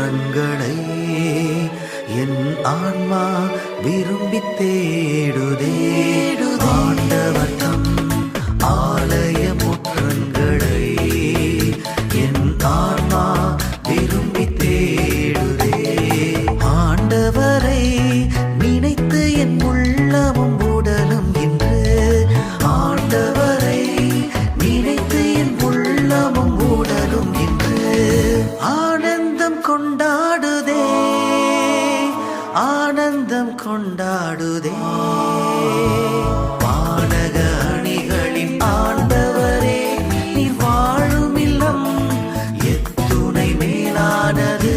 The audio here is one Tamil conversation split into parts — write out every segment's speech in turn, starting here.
முற்றங்களை என் ஆன்மா விரும்பித் தேடுதே. ஆண்டவர் தம் ஆலய முற்றங்களை என் ஆன்மா விரும்பித் தேடுதே. ஆண்டவரை நினைத்து என் உள்ளமும் உடலும் இன்று ஆண்டவரை நினைத்து என் உள்ளமும் உடலும் இன்று ஆனந்தம் கொண்டாடுதே, ஆனந்தம் கொண்டாடுதே. வானக அணிகளின் ஆண்டவரே, நீர் வாழும் இல்லம் எத்துணை மேலானது,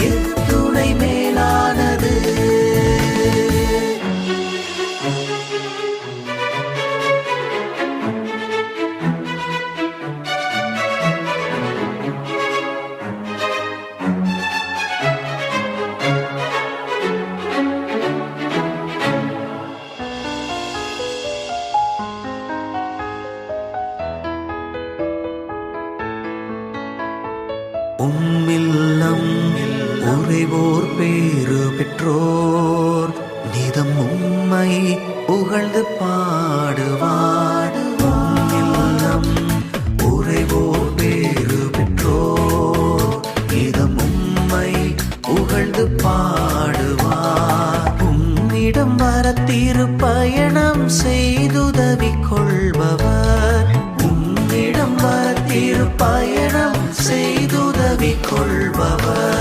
எத்துணை மேலானது. உம்மில்லம் உறைவோர் பேறு பெற்றோர் நிதம் உம்மை புகழ்ந்து பாடுவார். உம்மில்லம் உறைவோர் பேறு பெற்றோர் நிதம் உம்மை புகழ்ந்து பாடுவார். உம்மிடம் வர திருப்பயணம் செய்துதவி கொள்பவர், உம்மிடம் வர திருப்பயணம் செய்துதவி கொள்பவர்.